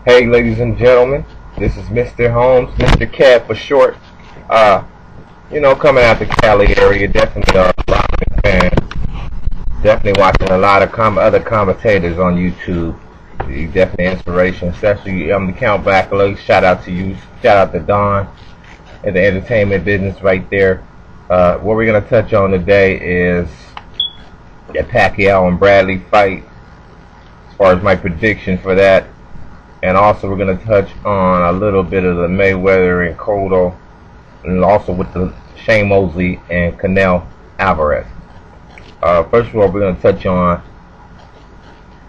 Hey, ladies and gentlemen, this is Mr. Holmes, Mr. Cat for short. Uh, coming out the Cali area, definitely a Robin fan. Definitely watching a lot of other commentators on YouTube. You definitely inspiration, especially the Count Blacklow. Shout out to you. Shout out to Don in the entertainment business right there. What we're gonna touch on today is the Pacquiao and Bradley fight. As far as my prediction for that. And also we're going to touch on a little bit of the Mayweather and Cotto, and also with the Shane Mosley and Canelo Alvarez. First of all, we're going to touch on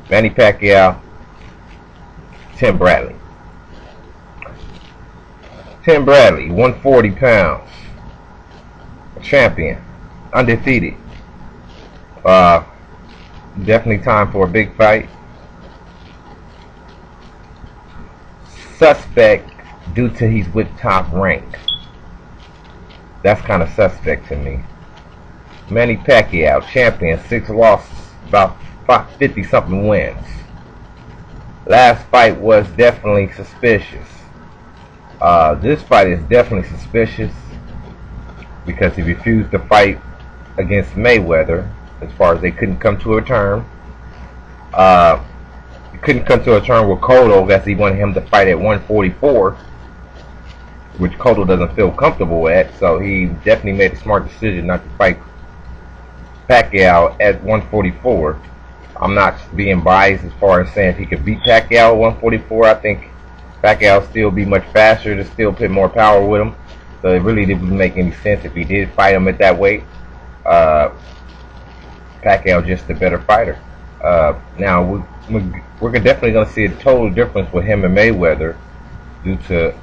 Manny Pacquiao, Tim Bradley. Tim Bradley, 140 pounds, champion, undefeated. Definitely time for a big fight. Suspect due to he's with Top Rank. That's kind of suspect to me. Manny Pacquiao, champion, 6 losses, about 50 something wins. Last fight was definitely suspicious. This fight is definitely suspicious because he refused to fight against Mayweather, as far as they couldn't come to a term. Couldn't come to a term with Cotto, as he wanted him to fight at 144, which Cotto doesn't feel comfortable at, so he definitely made a smart decision not to fight Pacquiao at 144. I'm not being biased as far as saying if he could beat Pacquiao at 144. I think Pacquiao still be much faster, to still put more power with him, so it really didn't make any sense if he did fight him at that weight. Pacquiao just a better fighter. Now we're definitely going to see a total difference with him and Mayweather, due to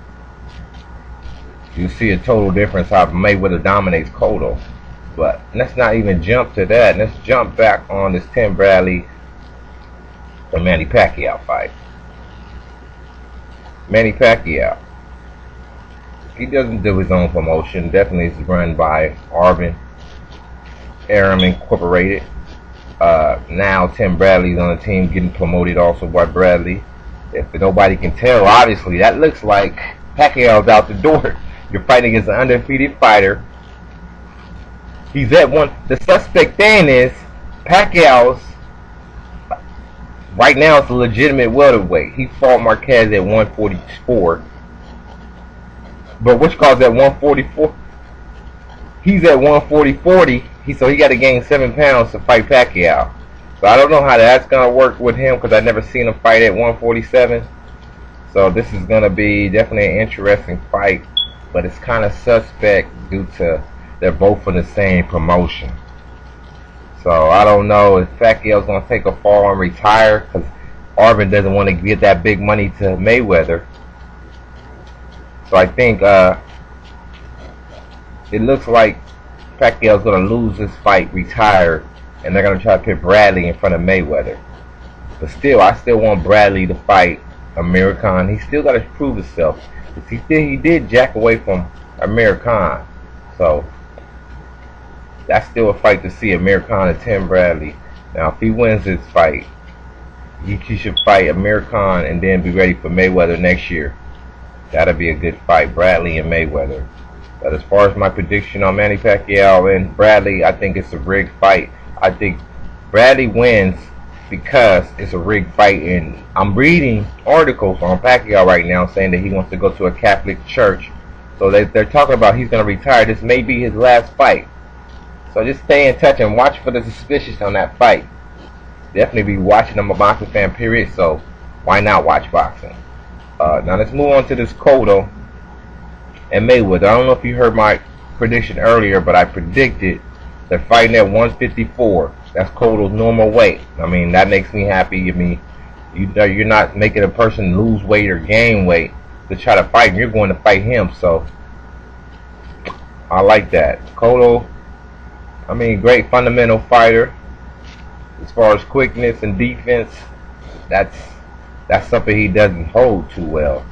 you see a total difference how Mayweather dominates Cotto. But let's not even jump to that. Let's jump back on this Tim Bradley and Manny Pacquiao fight. Manny Pacquiao, he doesn't do his own promotion. Definitely is run by Arum Incorporated. Now Tim Bradley's on the team, getting promoted also by Bradley. If nobody can tell, obviously that looks like Pacquiao's out the door. You're fighting against an undefeated fighter. He's at one. The suspect thing is Pacquiao's right now it's a legitimate welterweight. He fought Marquez at 144, but which calls at 144. He's at 140. So he got to gain 7 pounds to fight Pacquiao. So I don't know how that's going to work with him, because I've never seen him fight at 147. So this is going to be definitely an interesting fight. But it's kind of suspect due to they're both in the same promotion. So I don't know if Pacquiao's going to take a fall and retire, because Arvin doesn't want to give that big money to Mayweather. So I think it looks like Pacquiao's going to lose this fight, retire, and they're going to try to put Bradley in front of Mayweather. But still, I still want Bradley to fight Amir Khan. He still got to prove himself. He did jack away from Amir Khan. So that's still a fight to see, Amir Khan and Tim Bradley. Now, if he wins this fight, he should fight Amir Khan and then be ready for Mayweather next year. That'll be a good fight, Bradley and Mayweather. But as far as my prediction on Manny Pacquiao and Bradley, I think it's a rigged fight. I think Bradley wins because it's a rigged fight, and I'm reading articles on Pacquiao right now saying that he wants to go to a Catholic church. So they're talking about he's going to retire. This may be his last fight. So just stay in touch and watch for the suspicious on that fight. Definitely be watching. I'm a boxing fan, period, so why not watch boxing? Now let's move on to this Cotto and Mayweather. I don't know if you heard my prediction earlier, but I predicted they're fighting at 154. That's Cotto's normal weight. I mean, that makes me happy. I mean, you're not making a person lose weight or gain weight to try to fight him. You're going to fight him, so I like that. Cotto, I mean, great fundamental fighter. As far as quickness and defense, that's something he doesn't hold too well.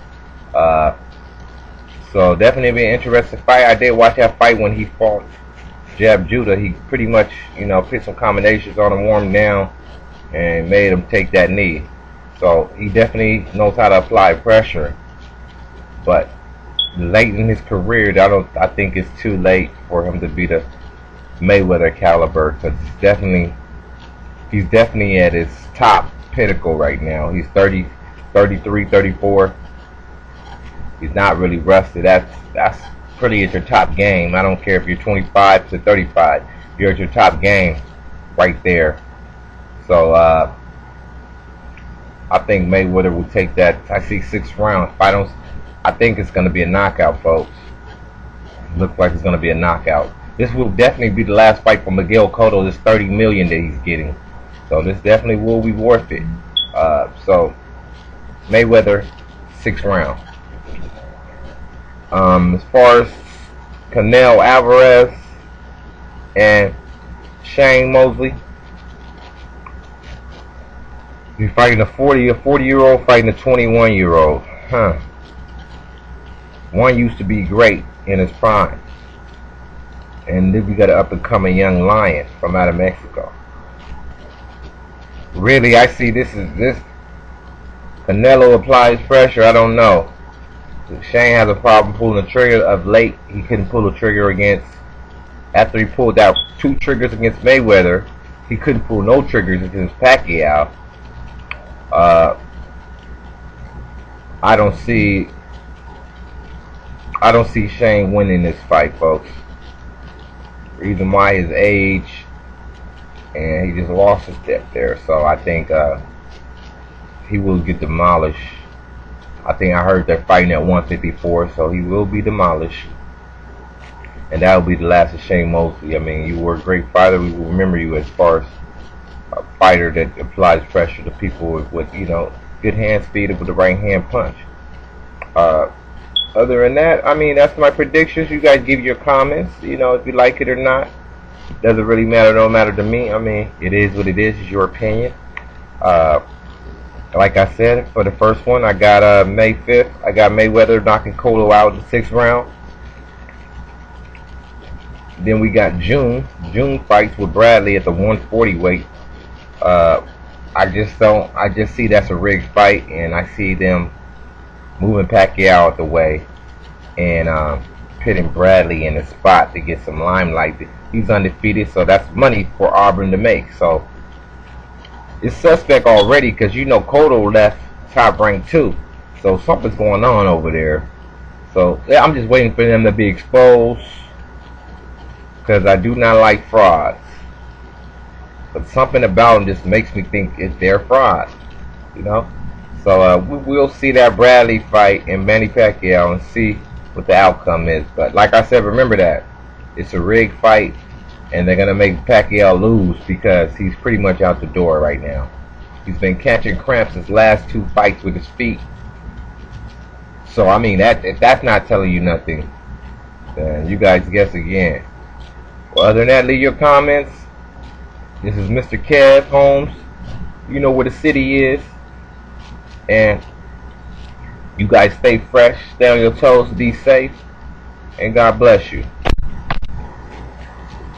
So definitely be an interesting fight. I did watch that fight when he fought Jab Judah. He pretty much, put some combinations on him, warmed him down, and made him take that knee. So he definitely knows how to apply pressure. But late in his career, I think it's too late for him to be the Mayweather caliber, because he's definitely at his top pinnacle right now. He's 30, 33, 34. He's not really rusted. That's pretty at your top game. I don't care if you're 25 to 35. You're at your top game right there. So I think Mayweather will take that. I see 6 rounds. I think it's going to be a knockout, folks. Looks like it's going to be a knockout. This will definitely be the last fight for Miguel Cotto. This $30 million that he's getting. So this definitely will be worth it. So Mayweather, 6 rounds. As far as Canelo Alvarez and Shane Mosley, you're fighting a 40-year-old fighting a 21-year-old. Huh. One used to be great in his prime. And then we got an up-and-coming young lion from out of Mexico. Really, I see this Canelo applies pressure. I don't know. Shane has a problem pulling the trigger. Of late, he couldn't pull the trigger after he pulled out 2 triggers against Mayweather. He couldn't pull no triggers against Pacquiao. I don't see Shane winning this fight, folks. Reason why his age, and he just lost a step there. So I think he will get demolished. I think I heard they're fighting at 154, so he will be demolished. And that will be the last of Shane Mosley. I mean, you were a great fighter. We will remember you as far as a fighter that applies pressure to people with good hand speed with the right hand punch. Other than that, I mean, that's my predictions. You guys give your comments, if you like it or not. Doesn't really matter. Don't matter to me. I mean, it is what it is. It's your opinion. Like I said, for the first one, I got May 5th. I got Mayweather knocking Cotto out in the 6th round. Then we got June fights with Bradley at the 140 weight. I just see that's a rigged fight, and I see them moving Pacquiao out the way and pitting Bradley in the spot to get some limelight. He's undefeated, so that's money for Auburn to make. So it's suspect already, because Cotto left top rank 2, so something's going on over there. So yeah, I'm just waiting for them to be exposed, because I do not like frauds. But something about them just makes me think they're frauds, So we'll see that Bradley fight and Manny Pacquiao and see what the outcome is. But like I said, remember that it's a rigged fight, and they're gonna make Pacquiao lose because he's pretty much out the door right now. He's been catching cramps his last 2 fights with his feet. So I mean, if that's not telling you nothing, then you guys guess again. Well, other than that, leave your comments. This is Mr. Kev Holmes. You know where the city is. And you guys stay fresh, stay on your toes, be safe, and God bless you.